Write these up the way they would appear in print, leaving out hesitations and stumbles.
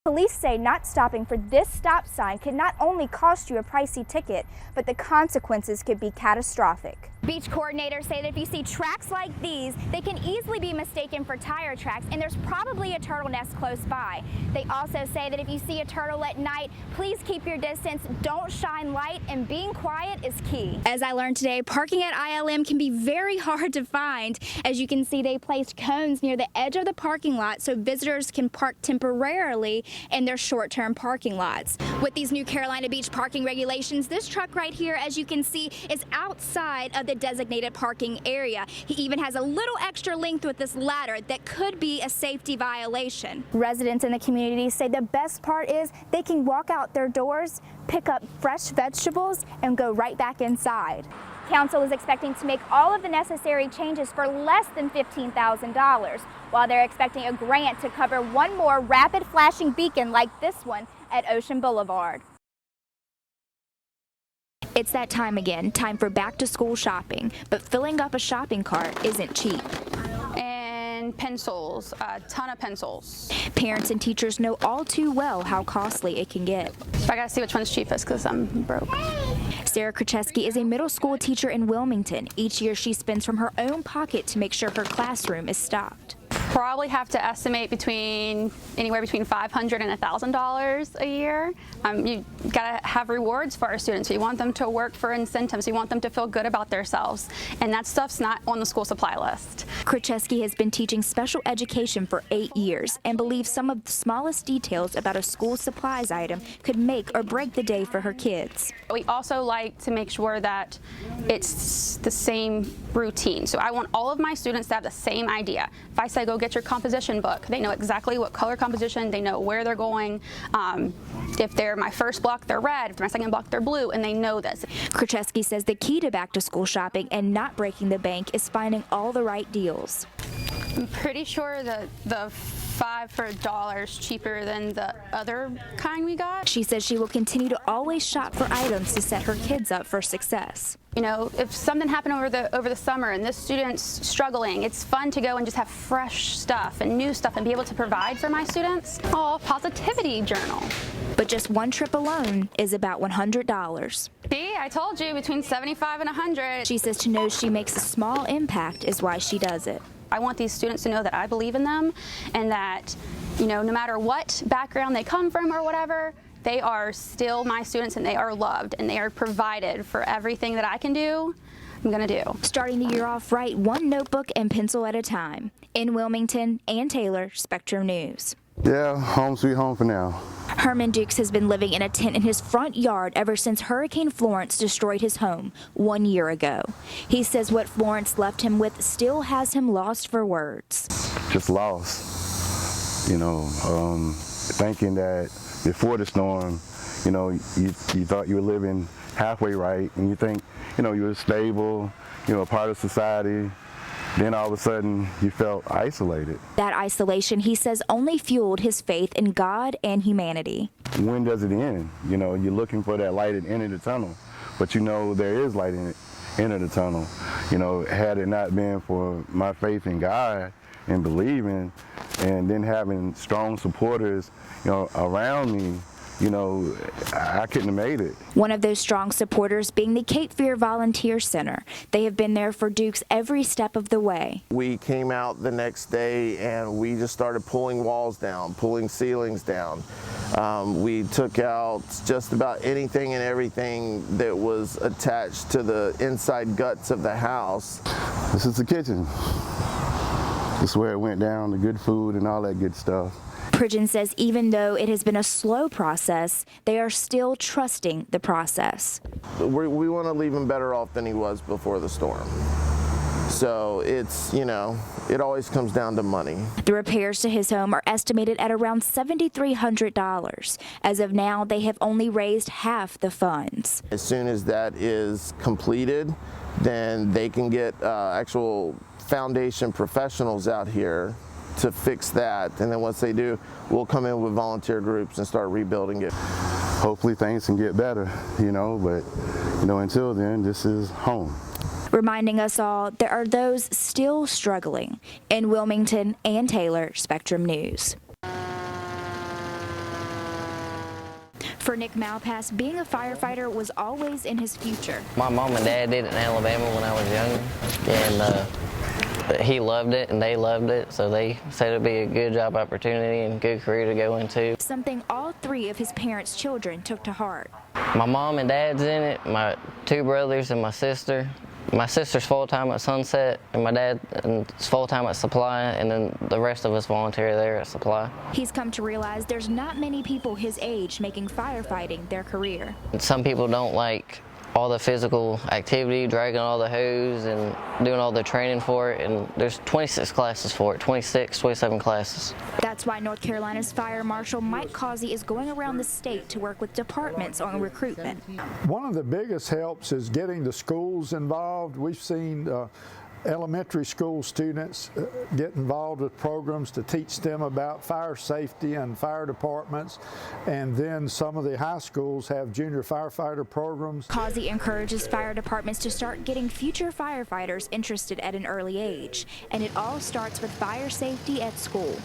Police say not stopping for this stop sign could not only cost you a pricey ticket, but the consequences could be catastrophic. Beach coordinators say that if you see tracks like these, they can easily be mistaken for tire tracks, and there's probably a turtle nest close by. They also say that if you see a turtle at night, please keep your distance, don't shine light, and being quiet is key. As I learned today, parking at ILM can be very hard to find. As you can see, they placed cones near the edge of the parking lot so visitors can park temporarily in their short-term parking lots. With these new Carolina Beach parking regulations, this truck right here, as you can see, is outside of the designated parking area. He even has a little extra length with this ladder that could be a safety violation. Residents in the community say the best part is they can walk out their doors, pick up fresh vegetables, and go right back inside. Council is expecting to make all of the necessary changes for less than $15,000, while they're expecting a grant to cover one more rapid flashing beacon like this one at Ocean Boulevard. It's that time again, time for back-to-school shopping, but filling up a shopping cart isn't cheap. And pencils, a ton of pencils. Parents and teachers know all too well how costly it can get. So I gotta see which one's cheapest because I'm broke. Sarah Krzyzewski is a middle school teacher in Wilmington. Each year she spends from her own pocket to make sure her classroom is stocked. Probably have to estimate anywhere between $500 and $1,000 a year. You gotta have rewards for our students. You want them to work for incentives. You want them to feel good about themselves, and that stuff's not on the school supply list. Krzyzewski has been teaching special education for 8 years and believes some of the smallest details about a school supplies item could make or break the day for her kids. We also like to make sure that it's the same routine. So I want all of my students to have the same idea. If I say go get your composition book, they know exactly what color composition, they know where they're going. If they're my first block, they're red. If they're my second block, they're blue, and they know this. Krzyzewski says the key to back-to-school shopping and not breaking the bank is finding all the right deals. I'm pretty sure that the 5 for $1 is cheaper than the other kind we got. She says she will continue to always shop for items to set her kids up for success. You know, if something happened over the summer and this student's struggling, it's fun to go and just have fresh stuff and new stuff and be able to provide for my students. Oh, positivity journal. But just one trip alone is about $100. See, I told you, between $75 and $100. She says to know she makes a small impact is why she does it. I want these students to know that I believe in them and that, you know, no matter what background they come from or whatever, they are still my students and they are loved and they are provided for everything that I can do, I'm going to do. Starting the year off right, one notebook and pencil at a time. In Wilmington, Ann Taylor, Spectrum News. Yeah, home sweet home for now. Herman Dukes has been living in a tent in his front yard ever since Hurricane Florence destroyed his home 1 year ago. He says what Florence left him with still has him lost for words. Just lost, you know, thinking that before the storm, you know, you thought you were living halfway right, and you think, you know, you were stable, you know, a part of society. Then all of a sudden, you felt isolated. That isolation, he says, only fueled his faith in God and humanity. When does it end? You know, you're looking for that light at the end of the tunnel, but you know there is light in the end of the tunnel. You know, had it not been for my faith in God and believing, and then having strong supporters, you know, around me, you know, I couldn't have made it. One of those strong supporters being the Cape Fear Volunteer Center. They have been there for Dukes every step of the way. We came out the next day and we just started pulling walls down, pulling ceilings down. We took out just about anything and everything that was attached to the inside guts of the house. This is the kitchen. This is where it went down, the good food and all that good stuff. Pridgeon says even though it has been a slow process, they are still trusting the process. We want to leave him better off than he was before the storm. So it's, you know, it always comes down to money. The repairs to his home are estimated at around $7,300. As of now, they have only raised half the funds. As soon as that is completed, then they can get actual foundation professionals out here to fix that, and then once they do, we'll come in with volunteer groups and start rebuilding it. Hopefully things can get better, you know, but you know, until then, this is home. Reminding us all there are those still struggling. In Wilmington, Ann Taylor, Spectrum News. For Nick Malpass, being a firefighter was always in his future. My mom and dad did it in Alabama when I was younger, and he loved it and they loved it, so they said it'd be a good job opportunity and good career to go into. Something all 3 of his parents' children took to heart. My mom and dad's in it, my 2 brothers and my sister. My sister's full-time at Sunset, and my dad is full-time at Supply, and then the rest of us volunteer there at Supply. He's come to realize there's not many people his age making firefighting their career. Some people don't like all the physical activity, dragging all the hose and doing all the training for it, and there's 26 classes for it, 27 classes. That's why North Carolina's Fire Marshal Mike Causey is going around the state to work with departments on recruitment. One of the biggest helps is getting the schools involved. We've seen elementary school students get involved with programs to teach them about fire safety and fire departments, and then some of the high schools have junior firefighter programs. Causey encourages fire departments to start getting future firefighters interested at an early age, and it all starts with fire safety at school.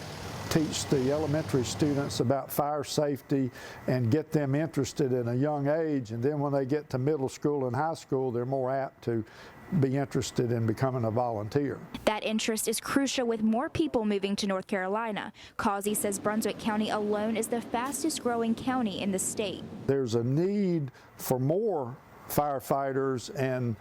Teach the elementary students about fire safety and get them interested in a young age, and then when they get to middle school and high school, they're more apt to be interested in becoming a volunteer. That interest is crucial with more people moving to North Carolina. Causey says Brunswick County alone is the fastest growing county in the state. There's a need for more firefighters and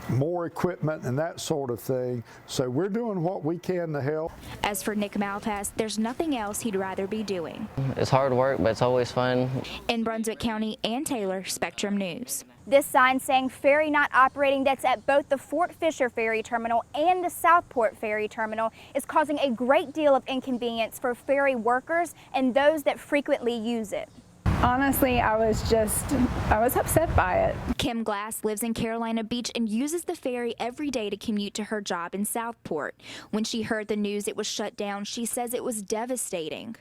more equipment and that sort of thing, so we're doing what we can to help. As for Nick Malpass, there's nothing else he'd rather be doing. It's hard work, but it's always fun. In Brunswick County, Ann Taylor, Spectrum News. This sign saying ferry not operating that's at both the Fort Fisher Ferry Terminal and the Southport Ferry Terminal is causing a great deal of inconvenience for ferry workers and those that frequently use it. Honestly, I was upset by it. Kim Glass lives in Carolina Beach and uses the ferry every day to commute to her job in Southport. When she heard the news it was shut down, she says it was devastating.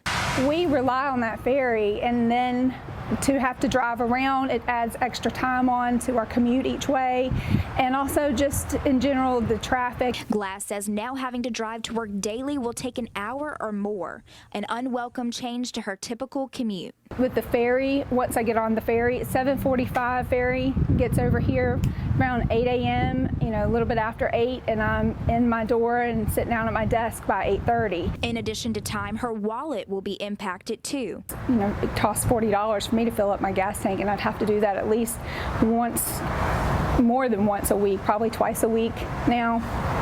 We rely on that ferry, and then to have to drive around, it adds extra time on to our commute each way, and also just in general the traffic. Glass says now having to drive to work daily will take an hour or more, an unwelcome change to her typical commute. With the ferry, once I get on the ferry, 7:45 ferry gets over here around 8 a.m., a little bit after 8, and I'm in my door and sitting down at my desk by 8:30. In addition to time, her wallet will be impacted too. It costs $40 for me to fill up my gas tank, and I'd have to do that at least more than once a week, probably twice a week now.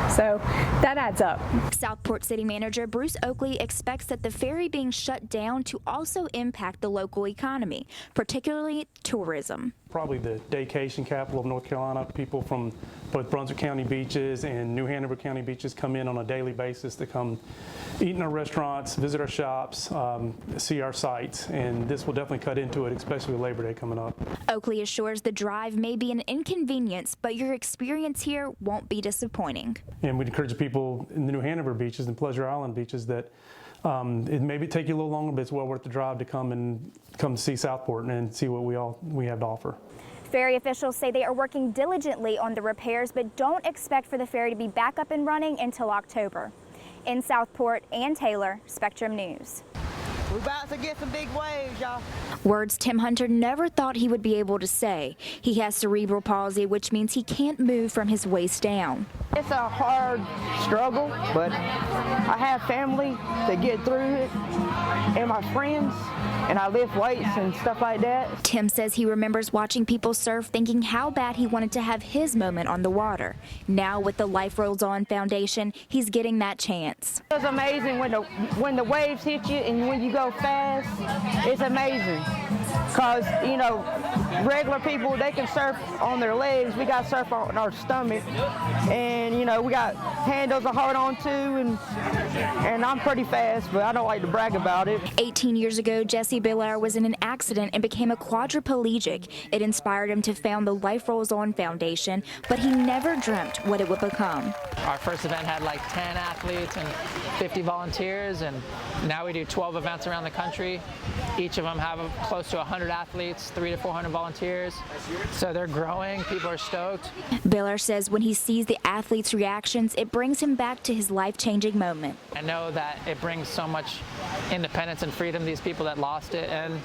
So that adds up. Southport City Manager Bruce Oakley expects that the ferry being shut down to also impact the local economy, particularly tourism. Probably the vacation capital of North Carolina. People from both Brunswick County beaches and New Hanover County beaches come in on a daily basis to come eat in our restaurants, visit our shops, see our sites, and this will definitely cut into it, especially with Labor Day coming up. Oakley assures the drive may be an inconvenience, but your experience here won't be disappointing. And we'd encourage people in the New Hanover beaches and Pleasure Island beaches that it maybe take you a little longer, but it's well worth the drive to come see Southport and see what we have to offer. Ferry officials say they are working diligently on the repairs, but don't expect for the ferry to be back up and running until October. In Southport, Ann Taylor, Spectrum News. We're about to get some big waves, y'all. Words Tim Hunter never thought he would be able to say. He has cerebral palsy, which means he can't move from his waist down. It's a hard struggle, but I have family to get through it and my friends, and I lift weights and stuff like that. Tim says he remembers watching people surf thinking how bad he wanted to have his moment on the water. Now with the Life Rolls On Foundation, he's getting that chance. It's amazing when the waves hit you and when you go fast. It's amazing because, regular people, they can surf on their legs. We got surf on our stomach, and, we got handles to hold on to, and I'm pretty fast, but I don't like to brag about it. 18 years ago, Jesse Belair was in an accident and became a quadriplegic. It inspired him to found the Life Rolls On Foundation, but he never dreamt what it would become. Our first event had like 10 athletes and 50 volunteers, and now we do 12 events around the country. Each of them have close to 100 athletes, 300 to 400 volunteers. So they're growing. People are stoked. Belair says when he sees the athletes' reactions, it brings him back to his life-changing moment. I know that it brings so much independence and freedom to these people that lost it. And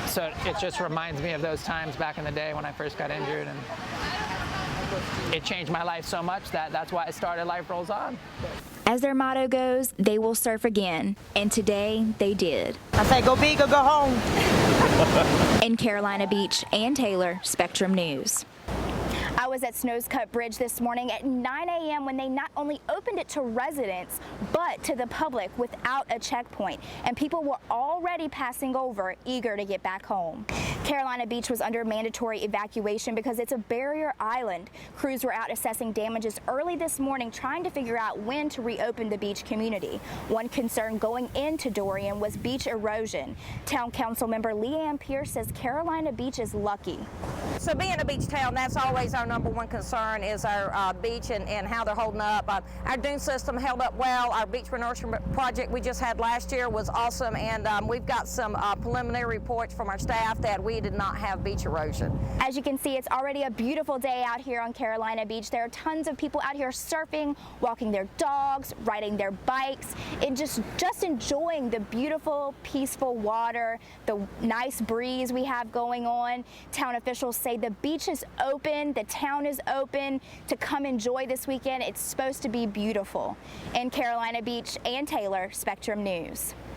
so it just reminds me of those times back in the day when I first got injured, and it changed my life so much that that's why I started Life Rolls On. As their motto goes, they will surf again, and today they did. I say go big or go home. In Carolina Beach, Ann Taylor, Spectrum News. I was at Snows Cut Bridge this morning at 9 a.m. when they not only opened it to residents, but to the public without a checkpoint, and people were already passing over, eager to get back home. Carolina Beach was under mandatory evacuation because it's a barrier island. Crews were out assessing damages early this morning, trying to figure out when to reopen the beach community. One concern going into Dorian was beach erosion. Town Council member Leanne Pierce says Carolina Beach is lucky. So being a beach town, that's always our number one concern is our beach and how they're holding up. Our dune system held up well. Our beach renourishment project we just had last year was awesome, and we've got some preliminary reports from our staff that we did not have beach erosion. As you can see, it's already a beautiful day out here on Carolina Beach. There are tons of people out here surfing, walking their dogs, riding their bikes, and just enjoying the beautiful, peaceful water, the nice breeze we have going on. Town officials say the beach is open, the town is open to come enjoy this weekend. It's supposed to be beautiful. In Carolina Beach, Ann Taylor, Spectrum News.